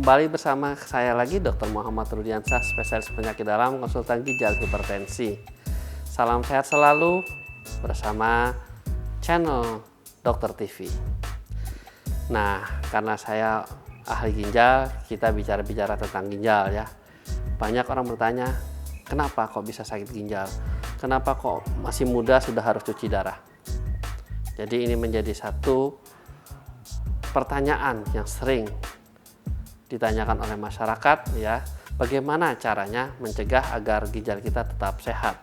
Kembali bersama saya lagi Dr. Muhammad Rudiansyah, spesialis penyakit dalam, konsultan ginjal hipertensi. Salam sehat selalu bersama channel Dokter TV. Nah, karena saya ahli ginjal, kita bicara tentang ginjal ya. Banyak orang bertanya, kenapa kok bisa sakit ginjal? Kenapa kok masih muda sudah harus cuci darah? Jadi ini menjadi satu pertanyaan yang sering ditanyakan oleh masyarakat ya, bagaimana caranya mencegah agar ginjal kita tetap sehat?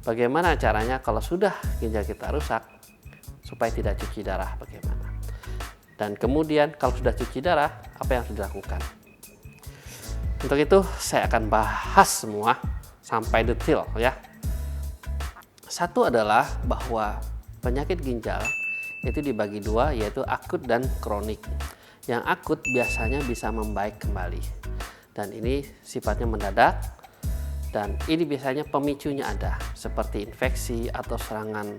Bagaimana caranya kalau sudah ginjal kita rusak supaya tidak cuci darah, bagaimana? Dan kemudian kalau sudah cuci darah, apa yang harus dilakukan? Untuk itu saya akan bahas semua sampai detail ya. Satu adalah bahwa penyakit ginjal itu dibagi dua, yaitu akut dan kronik. Yang akut biasanya bisa membaik kembali, dan ini sifatnya mendadak, dan ini biasanya pemicunya ada seperti infeksi atau serangan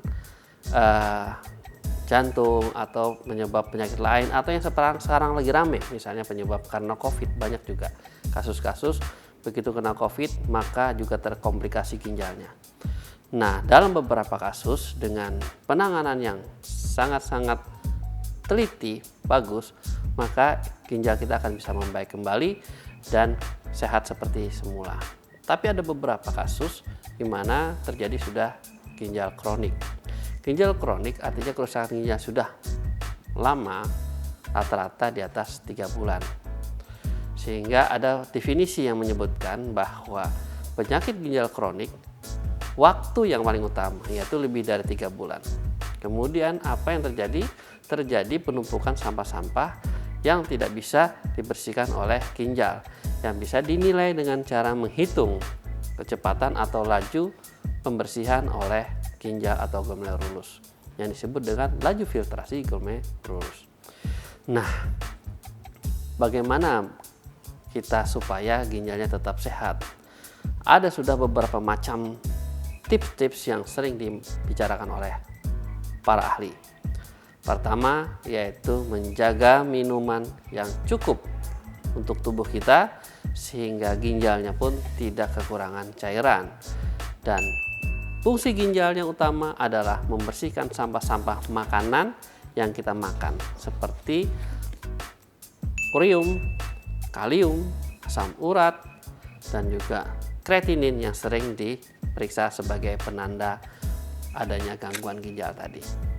jantung atau penyebab penyakit lain, atau yang sekarang lagi rame misalnya penyebab karena COVID. Banyak juga kasus-kasus begitu kena COVID maka juga terkomplikasi ginjalnya. Nah, dalam beberapa kasus dengan penanganan yang sangat-sangat teliti, bagus, maka ginjal kita akan bisa membaik kembali dan sehat seperti semula. Tapi ada beberapa kasus di mana terjadi sudah ginjal kronik. Ginjal kronik artinya kerusakan ginjal sudah lama, rata-rata di atas 3 bulan. Sehingga ada definisi yang menyebutkan bahwa penyakit ginjal kronik waktu yang paling utama yaitu lebih dari 3 bulan. Kemudian apa yang terjadi? Terjadi penumpukan sampah-sampah yang tidak bisa dibersihkan oleh ginjal, yang bisa dinilai dengan cara menghitung kecepatan atau laju pembersihan oleh ginjal atau glomerulus yang disebut dengan laju filtrasi glomerulus. Nah, bagaimana kita supaya ginjalnya tetap sehat? Ada sudah beberapa macam tips-tips yang sering dibicarakan oleh para ahli. Pertama yaitu menjaga minuman yang cukup untuk tubuh kita sehingga ginjalnya pun tidak kekurangan cairan. Dan fungsi ginjal yang utama adalah membersihkan sampah-sampah makanan yang kita makan seperti kurium, kalium, asam urat, dan juga kreatinin yang sering diperiksa sebagai penanda adanya gangguan ginjal tadi.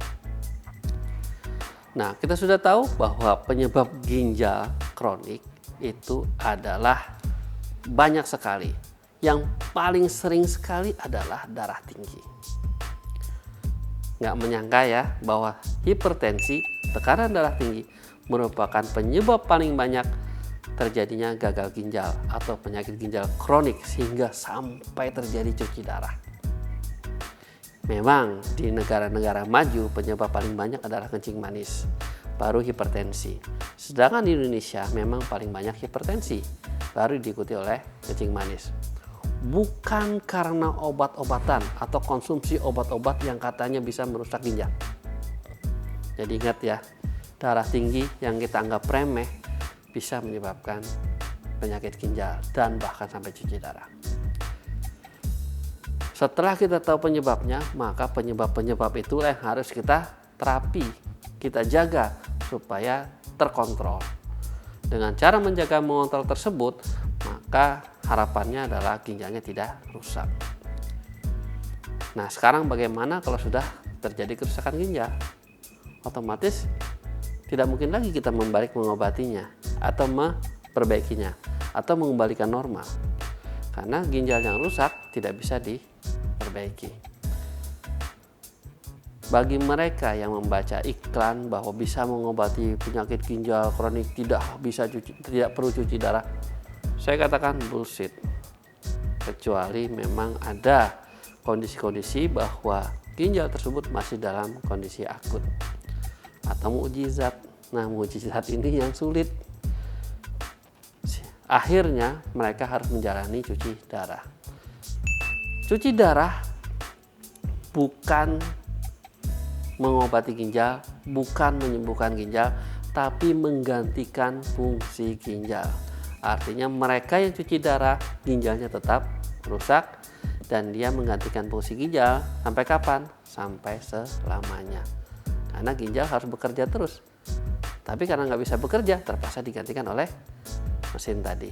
Nah, kita sudah tahu bahwa penyebab ginjal kronik itu adalah banyak sekali. Yang paling sering sekali adalah darah tinggi. Nggak menyangka ya bahwa hipertensi, tekanan darah tinggi, merupakan penyebab paling banyak terjadinya gagal ginjal atau penyakit ginjal kronik sehingga sampai terjadi cuci darah. Memang di negara-negara maju penyebab paling banyak adalah kencing manis, baru hipertensi. Sedangkan di Indonesia memang paling banyak hipertensi, baru diikuti oleh kencing manis. Bukan karena obat-obatan atau konsumsi obat-obat yang katanya bisa merusak ginjal. Jadi ingat ya, darah tinggi yang kita anggap remeh bisa menyebabkan penyakit ginjal dan bahkan sampai cuci darah. Setelah kita tahu penyebabnya, maka penyebab-penyebab itu yang harus kita terapi, kita jaga supaya terkontrol. Dengan cara menjaga mengontrol tersebut, maka harapannya adalah ginjalnya tidak rusak. Nah, sekarang bagaimana kalau sudah terjadi kerusakan ginjal? Otomatis tidak mungkin lagi kita membalik mengobatinya atau memperbaikinya atau mengembalikan normal. Karena ginjal yang rusak tidak bisa diperbaiki. Bagi mereka yang membaca iklan bahwa bisa mengobati penyakit ginjal kronik, tidak perlu cuci darah, saya katakan bullshit. Kecuali memang ada kondisi-kondisi bahwa ginjal tersebut masih dalam kondisi akut atau mukjizat. Nah, mukjizat ini yang sulit. Akhirnya mereka harus menjalani cuci darah. Cuci darah bukan mengobati ginjal, bukan menyembuhkan ginjal, tapi menggantikan fungsi ginjal. Artinya mereka yang cuci darah, ginjalnya tetap rusak dan dia menggantikan fungsi ginjal sampai kapan? Sampai selamanya. Karena ginjal harus bekerja terus. Tapi karena nggak bisa bekerja, terpaksa digantikan oleh mesin tadi.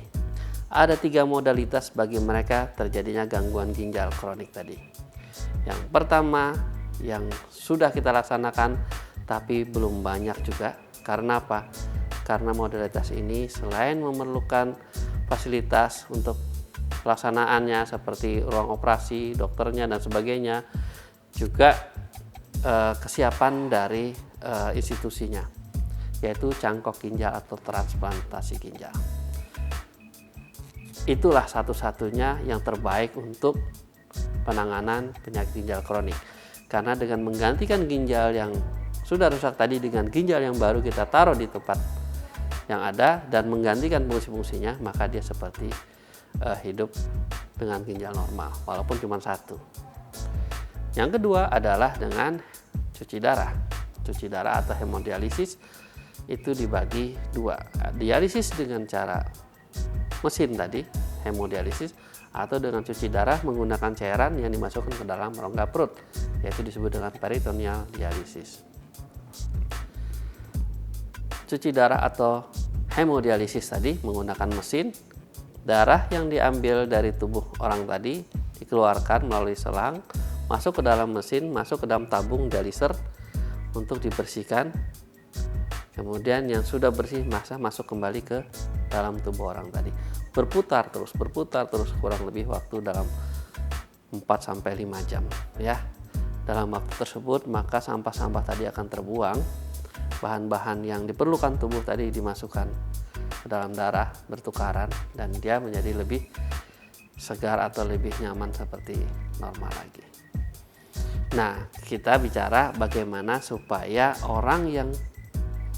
Ada 3 modalitas bagi mereka terjadinya gangguan ginjal kronik tadi. Yang pertama, yang sudah kita laksanakan tapi belum banyak juga. Karena apa? Karena modalitas ini selain memerlukan fasilitas untuk pelaksanaannya seperti ruang operasi, dokternya dan sebagainya, juga kesiapan dari institusinya, yaitu cangkok ginjal atau transplantasi ginjal. Itulah satu-satunya yang terbaik untuk penanganan penyakit ginjal kronik. Karena dengan menggantikan ginjal yang sudah rusak tadi dengan ginjal yang baru kita taruh di tempat yang ada dan menggantikan fungsi-fungsinya, maka dia seperti hidup dengan ginjal normal walaupun cuma satu. Yang kedua adalah dengan cuci darah. Cuci darah atau hemodialisis itu dibagi 2. Dialisis dengan cara mesin tadi, hemodialisis, atau dengan cuci darah menggunakan cairan yang dimasukkan ke dalam rongga perut, yaitu disebut dengan peritoneal dialisis. Cuci darah atau hemodialisis tadi menggunakan mesin, darah yang diambil dari tubuh orang tadi dikeluarkan melalui selang, masuk ke dalam mesin, masuk ke dalam tabung dialiser untuk dibersihkan. Kemudian yang sudah bersih masuk kembali ke dalam tubuh orang tadi. Berputar terus kurang lebih waktu dalam 4-5 jam ya. Dalam waktu tersebut maka sampah-sampah tadi akan terbuang. Bahan-bahan yang diperlukan tubuh tadi dimasukkan ke dalam darah, bertukaran, dan dia menjadi lebih segar atau lebih nyaman seperti normal lagi. Nah, kita bicara bagaimana supaya orang yang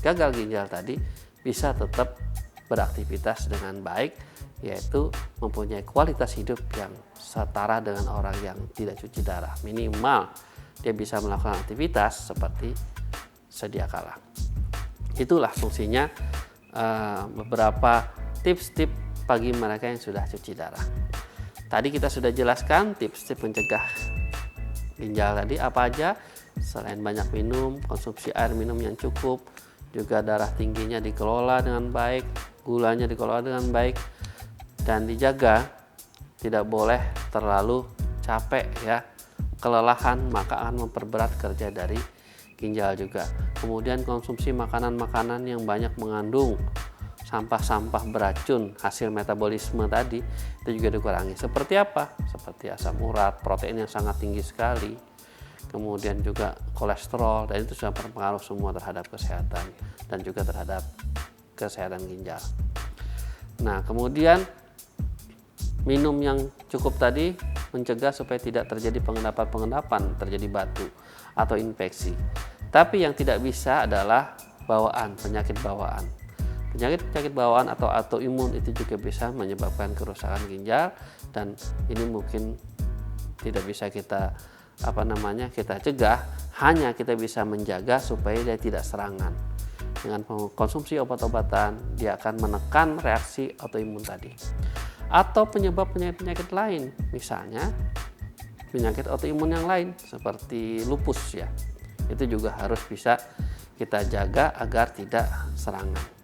gagal ginjal tadi bisa tetap beraktivitas dengan baik, yaitu mempunyai kualitas hidup yang setara dengan orang yang tidak cuci darah. Minimal dia bisa melakukan aktivitas seperti sedia kala. Itulah fungsinya beberapa tips-tips bagi mereka yang sudah cuci darah. Tadi kita sudah jelaskan tips-tips mencegah ginjal tadi apa aja. Selain banyak minum, konsumsi air minum yang cukup, juga darah tingginya dikelola dengan baik, gulanya dikelola dengan baik, dan dijaga tidak boleh terlalu capek ya, kelelahan maka akan memperberat kerja dari ginjal juga. Kemudian konsumsi makanan-makanan yang banyak mengandung sampah-sampah beracun hasil metabolisme tadi itu juga dikurangi. Seperti apa? Seperti asam urat, protein yang sangat tinggi sekali, kemudian juga kolesterol, dan itu sudah berpengaruh semua terhadap kesehatan dan juga terhadap kesehatan ginjal. Nah, kemudian minum yang cukup tadi mencegah supaya tidak terjadi pengendapan, terjadi batu atau infeksi. Tapi yang tidak bisa adalah bawaan, penyakit bawaan. Penyakit bawaan atau autoimun itu juga bisa menyebabkan kerusakan ginjal, dan ini mungkin tidak bisa kita cegah, hanya kita bisa menjaga supaya dia tidak serangan. Dengan konsumsi obat-obatan dia akan menekan reaksi autoimun tadi. Atau penyebab penyakit lain, misalnya penyakit autoimun yang lain seperti lupus ya. Itu juga harus bisa kita jaga agar tidak serangan.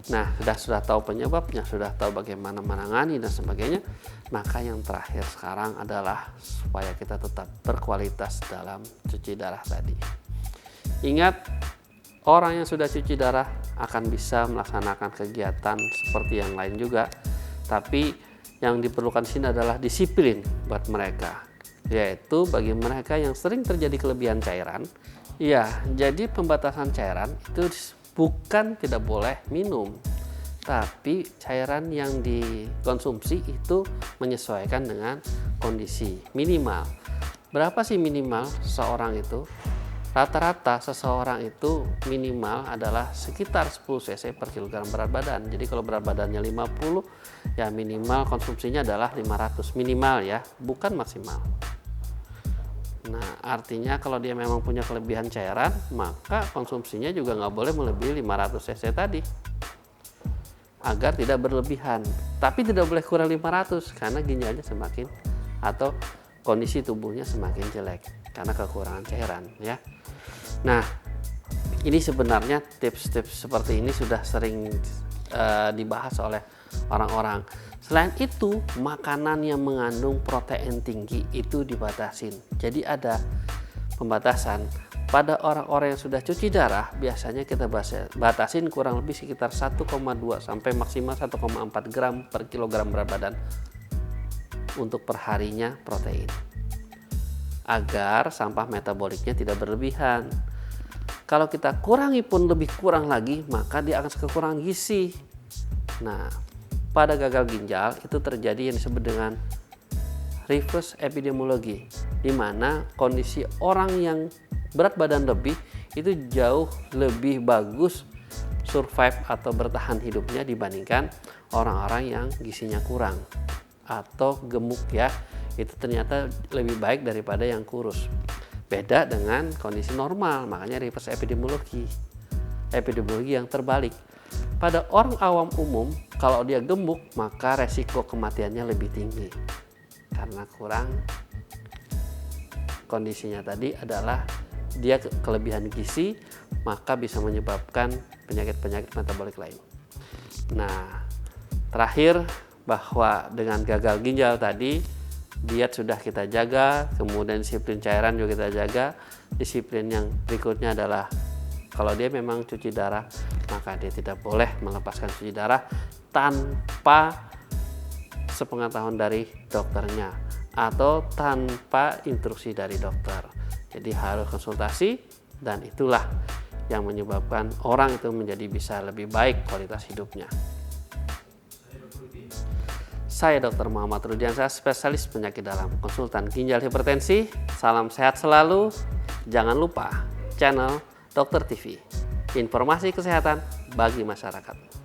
Nah, sudah tahu penyebabnya, sudah tahu bagaimana menangani dan sebagainya, maka yang terakhir sekarang adalah supaya kita tetap berkualitas dalam cuci darah tadi. Ingat, orang yang sudah cuci darah akan bisa melaksanakan kegiatan seperti yang lain juga, tapi yang diperlukan di sini adalah disiplin buat mereka, yaitu bagi mereka yang sering terjadi kelebihan cairan. Ya, jadi pembatasan cairan itu bukan tidak boleh minum, tapi cairan yang dikonsumsi itu menyesuaikan dengan kondisi. Minimal berapa sih minimal seseorang itu? Rata-rata seseorang itu minimal adalah sekitar 10 cc per kilogram berat badan. Jadi kalau berat badannya 50, ya minimal konsumsinya adalah 500 minimal ya, bukan maksimal. Nah, artinya kalau dia memang punya kelebihan cairan, maka konsumsinya juga nggak boleh melebihi 500 cc tadi. agar tidak berlebihan. Tapi tidak boleh kurang 500 karena ginjalnya semakin atau kondisi tubuhnya semakin jelek karena kekurangan cairan ya. Nah, ini sebenarnya tips-tips seperti ini sudah sering dibahas oleh orang-orang. Selain itu, makanan yang mengandung protein tinggi itu dibatasin. Jadi ada pembatasan. Pada orang-orang yang sudah cuci darah, biasanya kita batasin kurang lebih sekitar 1,2 sampai maksimal 1,4 gram per kilogram berat badan untuk perharinya protein. Agar sampah metaboliknya tidak berlebihan. Kalau kita kurangi pun lebih kurang lagi, maka dia akan kekurangan gizi. Nah, pada gagal ginjal itu terjadi yang disebut dengan reverse epidemiologi, di mana kondisi orang yang berat badan lebih itu jauh lebih bagus survive atau bertahan hidupnya dibandingkan orang-orang yang gizinya kurang atau gemuk ya. Itu ternyata lebih baik daripada yang kurus. Beda dengan kondisi normal, makanya reverse epidemiologi yang terbalik. Pada orang awam umum, kalau dia gemuk maka resiko kematiannya lebih tinggi karena kurang kondisinya tadi adalah dia kelebihan gizi, maka bisa menyebabkan penyakit-penyakit metabolik lain. Nah, terakhir bahwa dengan gagal ginjal tadi, diet sudah kita jaga, kemudian disiplin cairan juga kita jaga. Disiplin yang berikutnya adalah kalau dia memang cuci darah, maka dia tidak boleh melepaskan cuci darah tanpa sepengetahuan dari dokternya atau tanpa instruksi dari dokter. Jadi harus konsultasi, dan itulah yang menyebabkan orang itu menjadi bisa lebih baik kualitas hidupnya. Saya Dr. Muhammad Rudiansyah, spesialis penyakit dalam, konsultan ginjal hipertensi. Salam sehat selalu. Jangan lupa channel Dokter TV, informasi kesehatan bagi masyarakat.